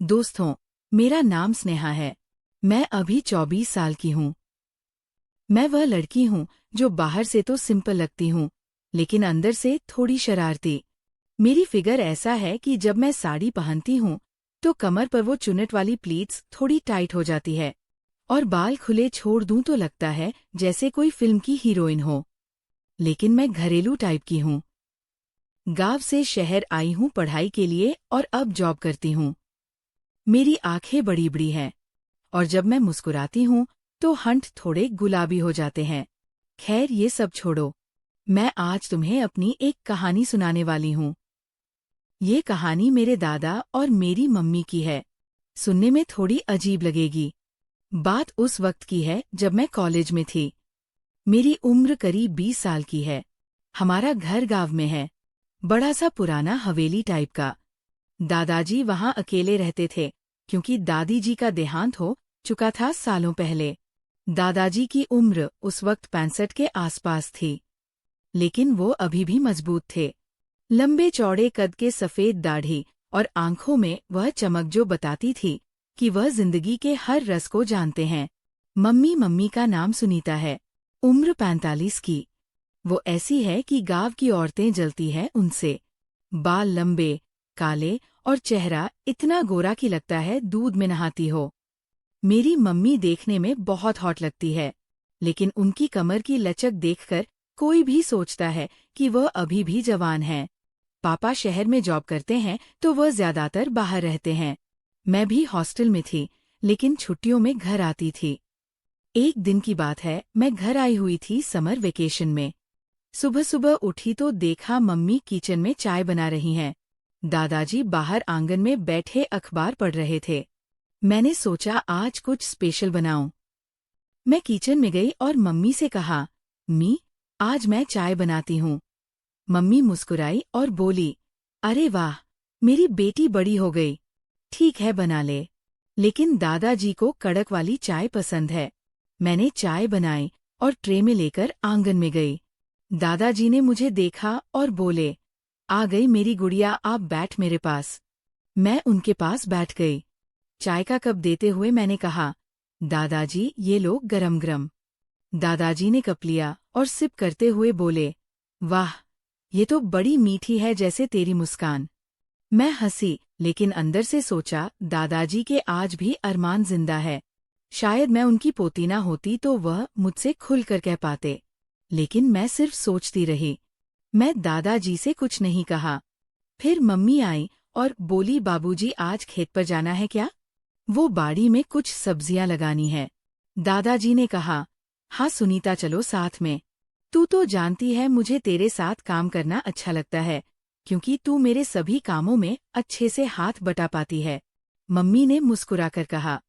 दोस्तों, मेरा नाम स्नेहा है। मैं अभी 24 साल की हूँ। मैं वह लड़की हूँ जो बाहर से तो सिंपल लगती हूँ, लेकिन अंदर से थोड़ी शरारती। मेरी फिगर ऐसा है कि जब मैं साड़ी पहनती हूँ तो कमर पर वो चुन्नट वाली प्लीट्स थोड़ी टाइट हो जाती है और बाल खुले छोड़ दूं तो लगता है जैसे कोई फिल्म की हीरोइन हो। लेकिन मैं घरेलू टाइप की हूँ। गांव से शहर आई हूँ पढ़ाई के लिए और अब जॉब करती हूँ। मेरी आंखें बड़ी बड़ी हैं और जब मैं मुस्कुराती हूँ तो हंठ थोड़े गुलाबी हो जाते हैं। खैर ये सब छोड़ो, मैं आज तुम्हें अपनी एक कहानी सुनाने वाली हूँ। ये कहानी मेरे दादा और मेरी मम्मी की है। सुनने में थोड़ी अजीब लगेगी। बात उस वक्त की है जब मैं कॉलेज में थी। मेरी उम्र करीब 20 साल की है। हमारा घर गांव में है, बड़ा सा पुराना हवेली टाइप का। दादाजी वहां अकेले रहते थे क्योंकि दादी जी का देहांत हो चुका था सालों पहले। दादाजी की उम्र उस वक्त 65 के आसपास थी, लेकिन वो अभी भी मजबूत थे। लंबे चौड़े कद के सफेद दाढ़ी और आंखों में वह चमक जो बताती थी कि वह जिंदगी के हर रस को जानते हैं। मम्मी का नाम सुनीता है, उम्र 45 की। वो ऐसी है कि गांव की औरतें जलती हैं उनसे। बाल लंबे, काले और चेहरा इतना गोरा कि लगता है दूध में नहाती हो। मेरी मम्मी देखने में बहुत हॉट लगती है, लेकिन उनकी कमर की लचक देखकर कोई भी सोचता है कि वह अभी भी जवान है। पापा शहर में जॉब करते हैं तो वह ज्यादातर बाहर रहते हैं। मैं भी हॉस्टल में थी, लेकिन छुट्टियों में घर आती थी। एक दिन की बात है, मैं घर आई हुई थी समर वेकेशन में। सुबह सुबह उठी तो देखा मम्मी किचन में चाय बना रही हैं। दादाजी बाहर आंगन में बैठे अखबार पढ़ रहे थे। मैंने सोचा आज कुछ स्पेशल बनाऊं। मैं किचन में गई और मम्मी से कहा, मी, आज मैं चाय बनाती हूँ। मम्मी मुस्कुराई और बोली, अरे वाह, मेरी बेटी बड़ी हो गई। ठीक है, बना ले। लेकिन दादाजी को कड़क वाली चाय पसंद है। मैंने चाय बनाई और ट्रे में लेकर आंगन में गई। दादाजी ने मुझे देखा और बोले, आ गई मेरी गुड़िया, आप बैठ मेरे पास। मैं उनके पास बैठ गई। चाय का कप देते हुए मैंने कहा, दादाजी ये लो गरम गरम। दादाजी ने कप लिया और सिप करते हुए बोले, वाह, ये तो बड़ी मीठी है जैसे तेरी मुस्कान। मैं हंसी, लेकिन अंदर से सोचा दादाजी के आज भी अरमान जिंदा है। शायद मैं उनकी पोती ना होती तो वह मुझसे खुलकर कह पाते, लेकिन मैं सिर्फ सोचती रही। मैं दादाजी से कुछ नहीं कहा। फिर मम्मी आई और बोली, बाबूजी आज खेत पर जाना है क्या? वो बाड़ी में कुछ सब्जियां लगानी है। दादाजी ने कहा, हाँ सुनीता, चलो साथ में। तू तो जानती है मुझे तेरे साथ काम करना अच्छा लगता है, क्योंकि तू मेरे सभी कामों में अच्छे से हाथ बटा पाती है। मम्मी ने मुस्कुराकर कहा,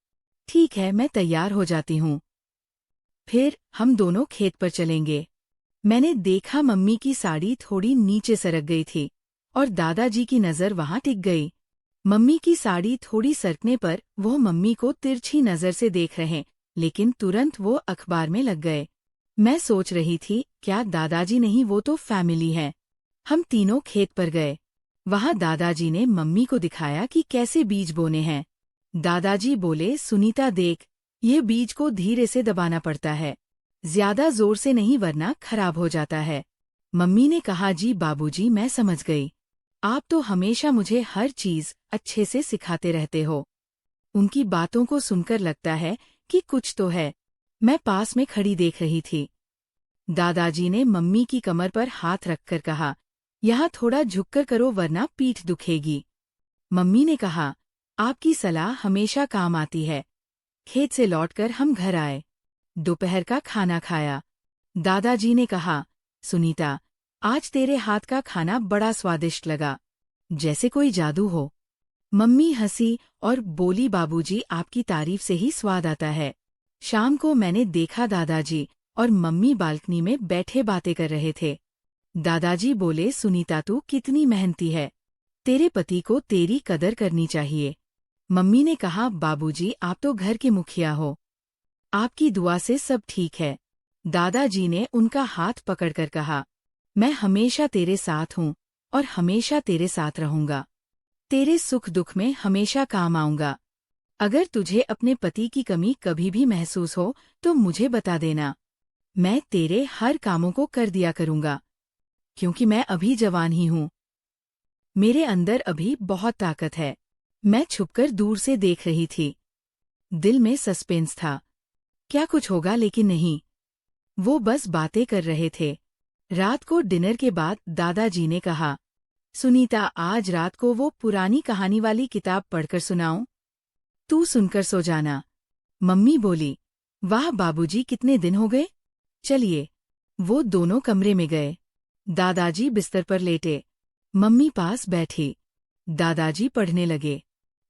ठीक है, मैं तैयार हो जाती हूँ। फिर हम दोनों खेत पर चलेंगे। मैंने देखा मम्मी की साड़ी थोड़ी नीचे सरक गई थी और दादाजी की नजर वहां टिक गई। मम्मी की साड़ी थोड़ी सरकने पर वो मम्मी को तिरछी नजर से देख रहे, लेकिन तुरंत वो अखबार में लग गए। मैं सोच रही थी, क्या दादाजी नहीं, वो तो फैमिली है। हम तीनों खेत पर गए। वहां दादाजी ने मम्मी को दिखाया कि कैसे बीज बोने हैं। दादाजी बोले, सुनीता देख, ये बीज को धीरे से दबाना पड़ता है, ज्यादा जोर से नहीं वरना खराब हो जाता है। मम्मी ने कहा, जी बाबूजी, मैं समझ गई। आप तो हमेशा मुझे हर चीज अच्छे से सिखाते रहते हो। उनकी बातों को सुनकर लगता है कि कुछ तो है। मैं पास में खड़ी देख रही थी। दादाजी ने मम्मी की कमर पर हाथ रखकर कहा, यहाँ थोड़ा झुककर करो वरना पीठ दुखेगी। मम्मी ने कहा, आपकी सलाह हमेशा काम आती है। खेत से लौटकर हम घर आए। दोपहर का खाना खाया। दादाजी ने कहा, सुनीता, आज तेरे हाथ का खाना बड़ा स्वादिष्ट लगा, जैसे कोई जादू हो। मम्मी हंसी और बोली, बाबूजी आपकी तारीफ से ही स्वाद आता है। शाम को मैंने देखा दादाजी और मम्मी बालकनी में बैठे बातें कर रहे थे। दादाजी बोले, सुनीता तू कितनी मेहनती है, तेरे पति को तेरी कदर करनी चाहिए। मम्मी ने कहा, बाबूजी आप तो घर के मुखिया हो, आपकी दुआ से सब ठीक है। दादाजी ने उनका हाथ पकड़कर कहा, मैं हमेशा तेरे साथ हूँ और हमेशा तेरे साथ रहूंगा। तेरे सुख दुख में हमेशा काम आऊंगा। अगर तुझे अपने पति की कमी कभी भी महसूस हो तो मुझे बता देना। मैं तेरे हर कामों को कर दिया करूंगा, क्योंकि मैं अभी जवान ही हूं। मेरे अंदर अभी बहुत ताकत है। मैं छुपकर दूर से देख रही थी। दिल में सस्पेंस था, क्या कुछ होगा, लेकिन नहीं। वो बस बातें कर रहे थे। रात को डिनर के बाद दादाजी ने कहा, सुनीता, आज रात को वो पुरानी कहानी वाली किताब पढ़कर सुनाऊं? तू सुनकर सो जाना। मम्मी बोली, वाह बाबूजी, कितने दिन हो गए। चलिए। वो दोनों कमरे में गए। दादाजी बिस्तर पर लेटे, मम्मी पास बैठी। दादाजी पढ़ने लगे,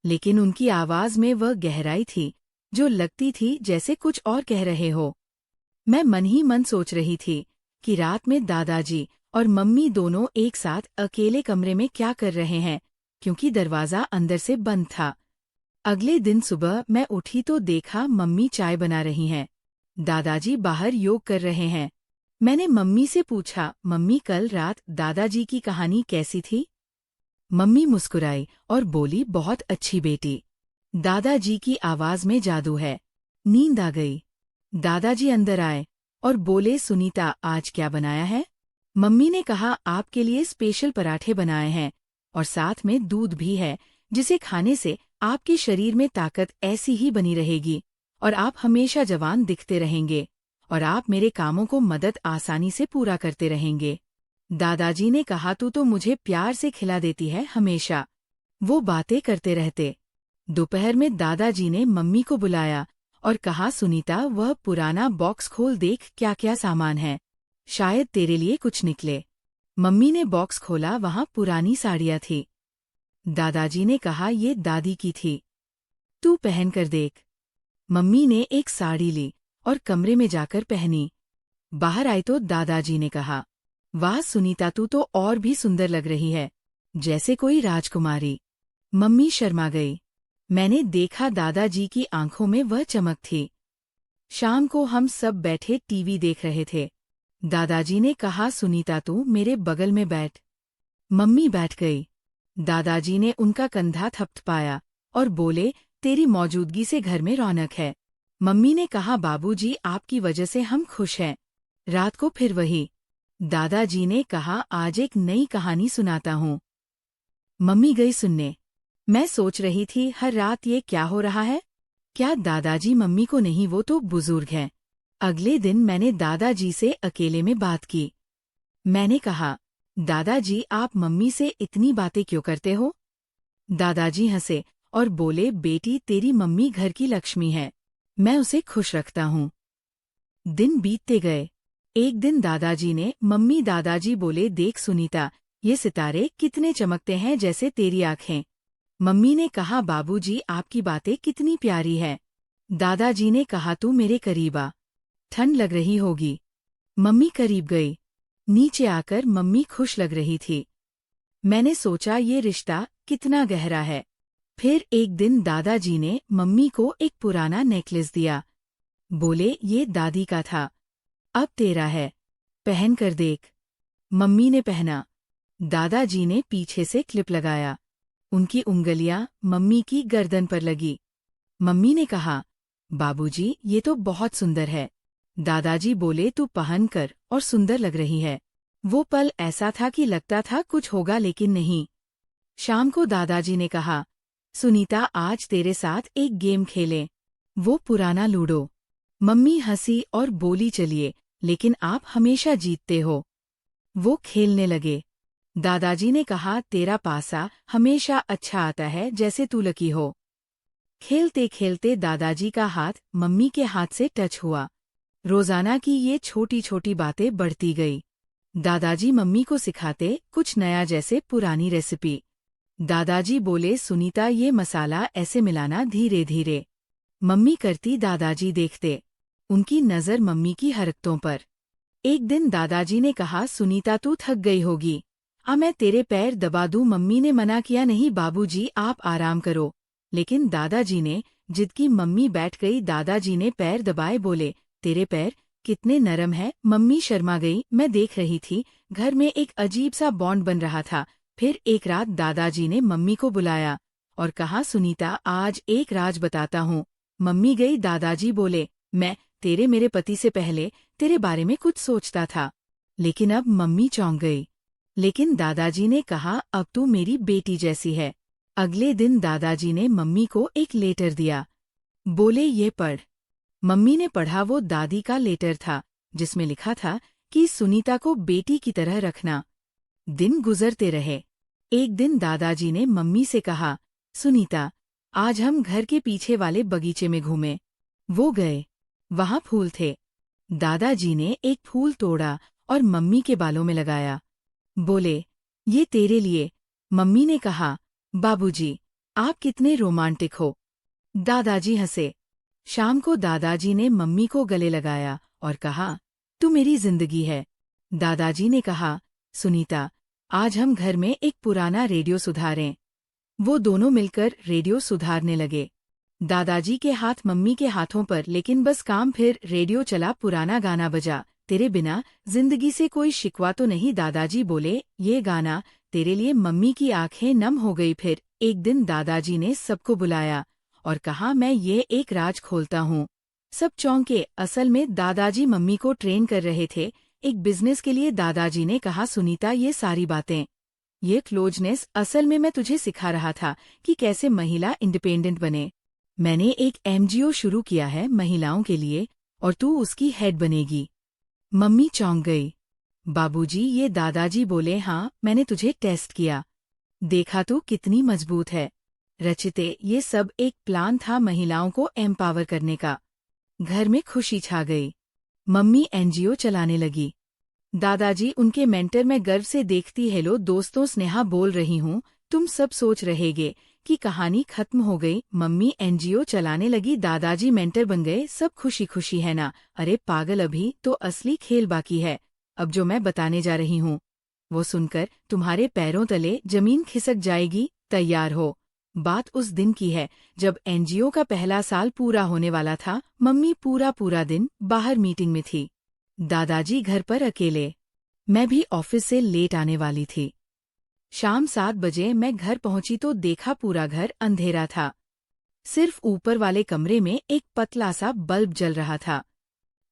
लेकिन उनकी आवाज में वह गहराई थी जो लगती थी जैसे कुछ और कह रहे हो। मैं मन ही मन सोच रही थी कि रात में दादाजी और मम्मी दोनों एक साथ अकेले कमरे में क्या कर रहे हैं, क्योंकि दरवाजा अंदर से बंद था। अगले दिन सुबह मैं उठी तो देखा मम्मी चाय बना रही हैं। दादाजी बाहर योग कर रहे हैं। मैंने मम्मी से पूछा, मम्मी, कल रात दादाजी की कहानी कैसी थी? मम्मी मुस्कुराई और बोली, बहुत अच्छी बेटी। दादाजी की आवाज में जादू है। नींद आ गई। दादाजी अंदर आए और बोले, सुनीता, आज क्या बनाया है? मम्मी ने कहा, आपके लिए स्पेशल पराठे बनाए हैं और साथ में दूध भी है, जिसे खाने से आपके शरीर में ताकत ऐसी ही बनी रहेगी और आप हमेशा जवान दिखते रहेंगे और आप मेरे कामों को मदद आसानी से पूरा करते रहेंगे। दादाजी ने कहा, तू तो मुझे प्यार से खिला देती है हमेशा। वो बातें करते रहते। दोपहर में दादाजी ने मम्मी को बुलाया और कहा, सुनीता, वह पुराना बॉक्स खोल, देख क्या क्या सामान है, शायद तेरे लिए कुछ निकले। मम्मी ने बॉक्स खोला, वहां पुरानी साड़ियां थी। दादाजी ने कहा, ये दादी की थी, तू पहन कर देख। मम्मी ने एक साड़ी ली और कमरे में जाकर पहनी। बाहर आई तो दादाजी ने कहा, वाह सुनीता, तू तो और भी सुंदर लग रही है, जैसे कोई राजकुमारी। मम्मी शर्मा गई। मैंने देखा दादाजी की आंखों में वह चमक थी। शाम को हम सब बैठे टीवी देख रहे थे। दादाजी ने कहा, सुनीता, तू मेरे बगल में बैठ। मम्मी बैठ गई। दादाजी ने उनका कंधा थपथपाया और बोले, तेरी मौजूदगी से घर में रौनक है। मम्मी ने कहा, बाबूजी, आपकी वजह से हम खुश हैं। रात को फिर वही। दादाजी ने कहा, आज एक नई कहानी सुनाता हूँ। मम्मी गई सुनने। मैं सोच रही थी, हर रात ये क्या हो रहा है? क्या दादाजी मम्मी को नहीं, वो तो बुजुर्ग हैं। अगले दिन मैंने दादाजी से अकेले में बात की। मैंने कहा, दादाजी, आप मम्मी से इतनी बातें क्यों करते हो? दादाजी हंसे और बोले, बेटी, तेरी मम्मी घर की लक्ष्मी है, मैं उसे खुश रखता हूँ। दिन बीतते गए। एक दिन दादाजी ने, मम्मी, दादाजी बोले, देख सुनीता, ये सितारे कितने चमकते हैं जैसे तेरी आंखें। मम्मी ने कहा, बाबूजी, आपकी बातें कितनी प्यारी है। दादाजी ने कहा, तू मेरे करीब आ, ठंड लग रही होगी। मम्मी करीब गई। नीचे आकर मम्मी खुश लग रही थी। मैंने सोचा, ये रिश्ता कितना गहरा है। फिर एक दिन दादाजी ने मम्मी को एक पुराना नेकलेस दिया। बोले, ये दादी का था, अब तेरा है, पहन कर देख। मम्मी ने पहना। दादाजी ने पीछे से क्लिप लगाया। उनकी उंगलियां मम्मी की गर्दन पर लगी। मम्मी ने कहा, बाबूजी, ये तो बहुत सुंदर है। दादाजी बोले, तू पहन कर, और सुंदर लग रही है। वो पल ऐसा था कि लगता था कुछ होगा, लेकिन नहीं। शाम को दादाजी ने कहा, सुनीता, आज तेरे साथ एक गेम खेलें, वो पुराना लूडो। मम्मी हंसी और बोली, चलिए, लेकिन आप हमेशा जीतते हो। वो खेलने लगे। दादाजी ने कहा, तेरा पासा हमेशा अच्छा आता है, जैसे तू लकी हो। खेलते खेलते दादाजी का हाथ मम्मी के हाथ से टच हुआ। रोजाना की ये छोटी छोटी बातें बढ़ती गई। दादाजी मम्मी को सिखाते कुछ नया, जैसे पुरानी रेसिपी। दादाजी बोले, सुनीता, ये मसाला ऐसे मिलाना, धीरे धीरे। मम्मी करती, दादाजी देखते। उनकी नजर मम्मी की हरकतों पर। एक दिन दादाजी ने कहा, सुनीता, तू थक गई होगी, मैं तेरे पैर दबा दूं। मम्मी ने मना किया, नहीं बाबूजी, आप आराम करो। लेकिन दादाजी ने जिद की। मम्मी बैठ गई। दादाजी ने पैर दबाए, बोले, तेरे पैर कितने नरम है। मम्मी शर्मा गई। मैं देख रही थी, घर में एक अजीब सा बॉन्ड बन रहा था। फिर एक रात दादाजी ने मम्मी को बुलाया और कहा, सुनीता, आज एक राज बताता हूँ। मम्मी गई। दादाजी बोले, मैं मेरे पति से पहले तेरे बारे में कुछ सोचता था। लेकिन अब मम्मी चौंक गई। लेकिन दादाजी ने कहा, अब तू मेरी बेटी जैसी है। अगले दिन दादाजी ने मम्मी को एक लेटर दिया। बोले, ये पढ़। मम्मी ने पढ़ा। वो दादी का लेटर था जिसमें लिखा था कि सुनीता को बेटी की तरह रखना। दिन गुजरते रहे। एक दिन दादाजी ने मम्मी से कहा, सुनीता, आज हम घर के पीछे वाले बगीचे में घूमे। वो गए। वहां फूल थे। दादाजी ने एक फूल तोड़ा और मम्मी के बालों में लगाया। बोले, ये तेरे लिए। मम्मी ने कहा, बाबूजी, आप कितने रोमांटिक हो। दादाजी हंसे। शाम को दादाजी ने मम्मी को गले लगाया और कहा, तू मेरी जिंदगी है। दादाजी ने कहा, सुनीता, आज हम घर में एक पुराना रेडियो सुधारें। वो दोनों मिलकर रेडियो सुधारने लगे। दादाजी के हाथ मम्मी के हाथों पर, लेकिन बस काम। फिर रेडियो चला। पुराना गाना बजा, तेरे बिना जिंदगी से कोई शिकवा तो नहीं। दादाजी बोले, ये गाना तेरे लिए। मम्मी की आंखें नम हो गई। फिर एक दिन दादाजी ने सबको बुलाया और कहा, मैं ये एक राज खोलता हूँ। सब चौंके। असल में दादाजी मम्मी को ट्रेन कर रहे थे एक बिजनेस के लिए। दादाजी ने कहा, सुनीता, ये सारी बातें, ये क्लोजनेस, असल में मैं तुझे सिखा रहा था कि कैसे महिला इंडिपेंडेंट बने। मैंने एक एनजीओ शुरू किया है महिलाओं के लिए और तू उसकी हेड बनेगी। मम्मी चौंक गई। बाबूजी, ये। दादाजी बोले, हाँ, मैंने तुझे टेस्ट किया, देखा तू कितनी मजबूत है। रचिते, ये सब एक प्लान था महिलाओं को एम्पावर करने का। घर में खुशी छा गई। मम्मी एनजीओ चलाने लगी। दादाजी उनके मेंटर। में गर्व से देखती। हेलो दोस्तों, स्नेहा बोल रही हूँ। तुम सब सोच रहेगे कि कहानी खत्म हो गई। मम्मी एनजीओ चलाने लगी, दादाजी मेंटर बन गए, सब खुशी खुशी है ना। अरे पागल, अभी तो असली खेल बाकी है। अब जो मैं बताने जा रही हूँ वो सुनकर तुम्हारे पैरों तले जमीन खिसक जाएगी। तैयार हो। बात उस दिन की है जब एनजीओ का पहला साल पूरा होने वाला था। मम्मी पूरा दिन बाहर मीटिंग में थी। दादाजी घर पर अकेले। मैं भी ऑफिस से लेट आने वाली थी। शाम 7 बजे मैं घर पहुंची तो देखा पूरा घर अंधेरा था। सिर्फ ऊपर वाले कमरे में एक पतला सा बल्ब जल रहा था।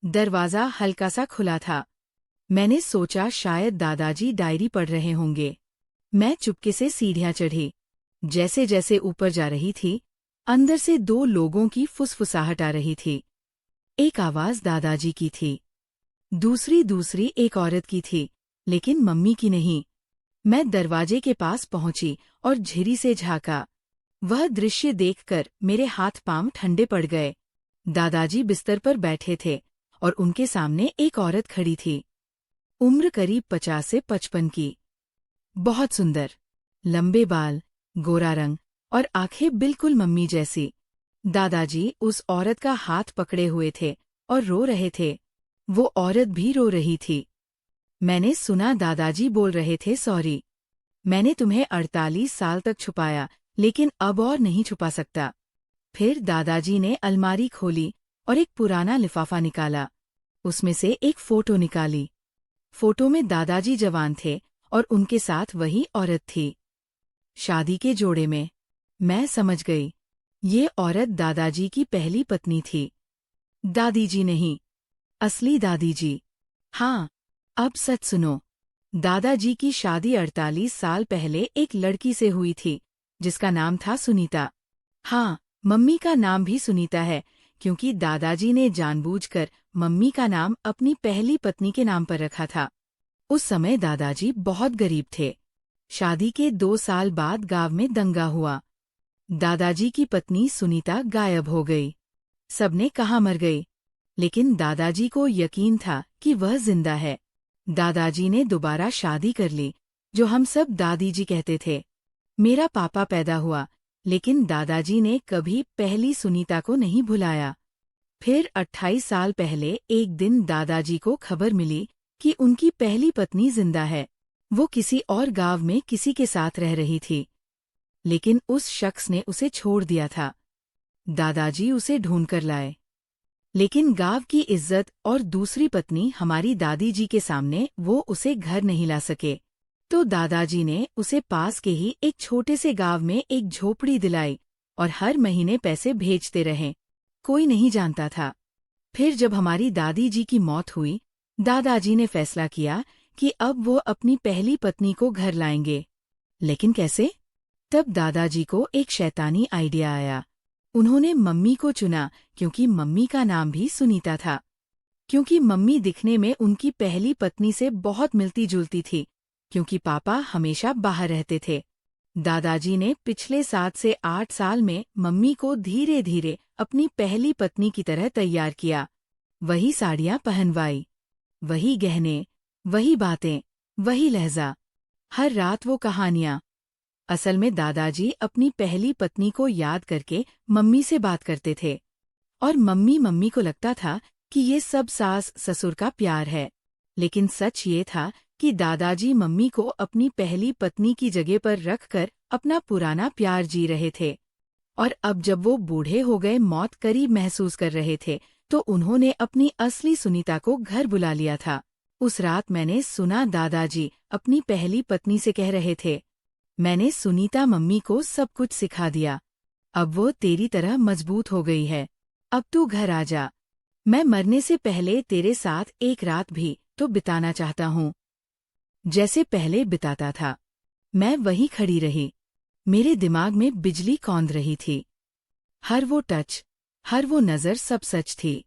दरवाजा हल्का सा खुला था। मैंने सोचा शायद दादाजी डायरी पढ़ रहे होंगे। मैं चुपके से सीढ़ियां चढ़ी। जैसे जैसे ऊपर जा रही थी, अंदर से 2 लोगों की फुसफुसाहट आ रही थी। एक आवाज दादाजी की थी, दूसरी एक औरत की थी, लेकिन मम्मी की नहीं। मैं दरवाजे के पास पहुंची और झिरी से झांका। वह दृश्य देखकर मेरे हाथ पांव ठंडे पड़ गए। दादाजी बिस्तर पर बैठे थे और उनके सामने एक औरत खड़ी थी। उम्र करीब 50 से 55 की। बहुत सुंदर, लंबे बाल, गोरा रंग और आंखें बिल्कुल मम्मी जैसी। दादाजी उस औरत का हाथ पकड़े हुए थे और रो रहे थे। वो औरत भी रो रही थी। मैंने सुना दादाजी बोल रहे थे, सॉरी, मैंने तुम्हें 48 साल तक छुपाया, लेकिन अब और नहीं छुपा सकता। फिर दादाजी ने अलमारी खोली और एक पुराना लिफाफा निकाला। उसमें से एक फोटो निकाली। फोटो में दादाजी जवान थे और उनके साथ वही औरत थी, शादी के जोड़े में। मैं समझ गई, ये औरत दादाजी की पहली पत्नी थी। दादी जी नहीं, असली दादी जी। हाँ, अब सच सुनो। दादाजी की शादी 48 साल पहले एक लड़की से हुई थी जिसका नाम था सुनीता। हाँ, मम्मी का नाम भी सुनीता है, क्योंकि दादाजी ने जानबूझकर मम्मी का नाम अपनी पहली पत्नी के नाम पर रखा था। उस समय दादाजी बहुत गरीब थे। शादी के 2 साल बाद गांव में दंगा हुआ। दादाजी की पत्नी सुनीता गायब हो गई। सबने कहा मर गई, लेकिन दादाजी को यकीन था कि वह जिंदा है। दादाजी ने दोबारा शादी कर ली, जो हम सब दादी जी कहते थे। मेरा पापा पैदा हुआ, लेकिन दादाजी ने कभी पहली सुनीता को नहीं भुलाया। फिर 28 साल पहले एक दिन दादाजी को खबर मिली कि उनकी पहली पत्नी जिंदा है। वो किसी और गांव में किसी के साथ रह रही थी, लेकिन उस शख्स ने उसे छोड़ दिया था। दादाजी उसे ढूंढकर लाए, लेकिन गांव की इज्जत और दूसरी पत्नी हमारी दादी जी के सामने वो उसे घर नहीं ला सके। तो दादाजी ने उसे पास के ही एक छोटे से गांव में एक झोपड़ी दिलाई और हर महीने पैसे भेजते रहे। कोई नहीं जानता था। फिर जब हमारी दादी जी की मौत हुई, दादाजी ने फैसला किया कि अब वो अपनी पहली पत्नी को घर लाएंगे। लेकिन कैसे? तब दादाजी को एक शैतानी आइडिया आया। उन्होंने मम्मी को चुना क्योंकि मम्मी का नाम भी सुनीता था। क्योंकि मम्मी दिखने में उनकी पहली पत्नी से बहुत मिलती जुलती थी, क्योंकि पापा हमेशा बाहर रहते थे। दादाजी ने पिछले 7 से 8 साल में मम्मी को धीरे धीरे अपनी पहली पत्नी की तरह तैयार किया। वही साड़ियाँ पहनवाई, वही गहने, वही बातें, वही लहजा, हर रात वो कहानियाँ। असल में दादाजी अपनी पहली पत्नी को याद करके मम्मी से बात करते थे, और मम्मी को लगता था कि ये सब सास ससुर का प्यार है। लेकिन सच ये था कि दादाजी मम्मी को अपनी पहली पत्नी की जगह पर रखकर अपना पुराना प्यार जी रहे थे। और अब जब वो बूढ़े हो गए, मौत करीब महसूस कर रहे थे, तो उन्होंने अपनी असली सुनीता को घर बुला लिया था। उस रात मैंने सुना दादाजी अपनी पहली पत्नी से कह रहे थे, मैंने सुनीता मम्मी को सब कुछ सिखा दिया। अब वो तेरी तरह मजबूत हो गई है। अब तू घर आ जा। मैं मरने से पहले तेरे साथ एक रात भी तो बिताना चाहता हूँ, जैसे पहले बिताता था। मैं वहीं खड़ी रही। मेरे दिमाग में बिजली कौंध रही थी। हर वो टच, हर वो नज़र सब सच थी।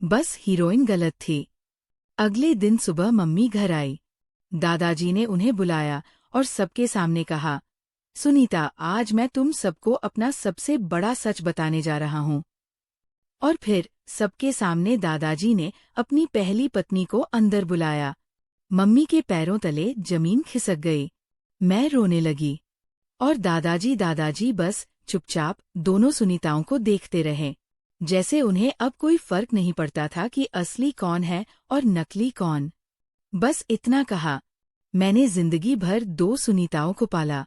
बस हीरोइन गलत थी। अगले दिन सुबह मम्मी घर आई। दादाजी ने उन्हें बुलाया और सबके सामने कहा, सुनीता, आज मैं तुम सबको अपना सबसे बड़ा सच बताने जा रहा हूँ। और फिर सबके सामने दादाजी ने अपनी पहली पत्नी को अंदर बुलाया। मम्मी के पैरों तले जमीन खिसक गई। मैं रोने लगी। और दादाजी बस चुपचाप दोनों सुनीताओं को देखते रहे, जैसे उन्हें अब कोई फर्क नहीं पड़ता था कि असली कौन है और नकली कौन। बस इतना कहा, मैंने जिंदगी भर 2 सुनीताओं को पाला,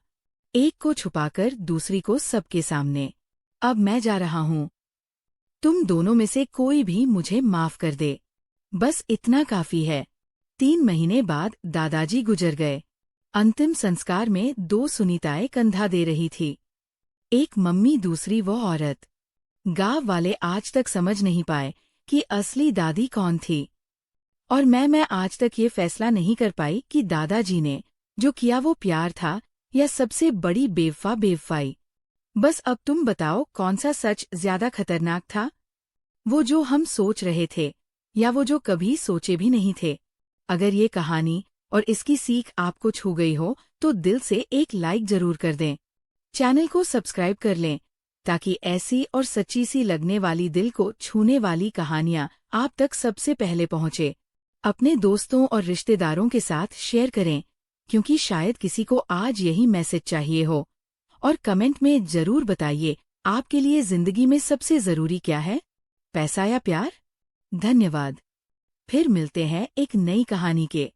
एक को छुपाकर दूसरी को सबके सामने। अब मैं जा रहा हूँ। तुम दोनों में से कोई भी मुझे माफ कर दे। बस इतना काफी है। 3 महीने बाद दादाजी गुजर गए। अंतिम संस्कार में 2 सुनीताएं कंधा दे रही थी, एक मम्मी, दूसरी वो औरत। गांव वाले आज तक समझ नहीं पाए कि असली दादी कौन थी। और मैं आज तक ये फैसला नहीं कर पाई कि दादाजी ने जो किया वो प्यार था या सबसे बड़ी बेवफाई। बस अब तुम बताओ, कौन सा सच ज्यादा खतरनाक था? वो जो हम सोच रहे थे, या वो जो कभी सोचे भी नहीं थे? अगर ये कहानी और इसकी सीख आपको छू गई हो तो दिल से एक लाइक जरूर कर दें। चैनल को सब्सक्राइब कर लें ताकि ऐसी और सच्ची सी लगने वाली, दिल को छूने वाली कहानियां आप तक सबसे पहले पहुंचे। अपने दोस्तों और रिश्तेदारों के साथ शेयर करें, क्योंकि शायद किसी को आज यही मैसेज चाहिए हो। और कमेंट में जरूर बताइए, आपके लिए जिंदगी में सबसे जरूरी क्या है, पैसा या प्यार? धन्यवाद। फिर मिलते हैं एक नई कहानी के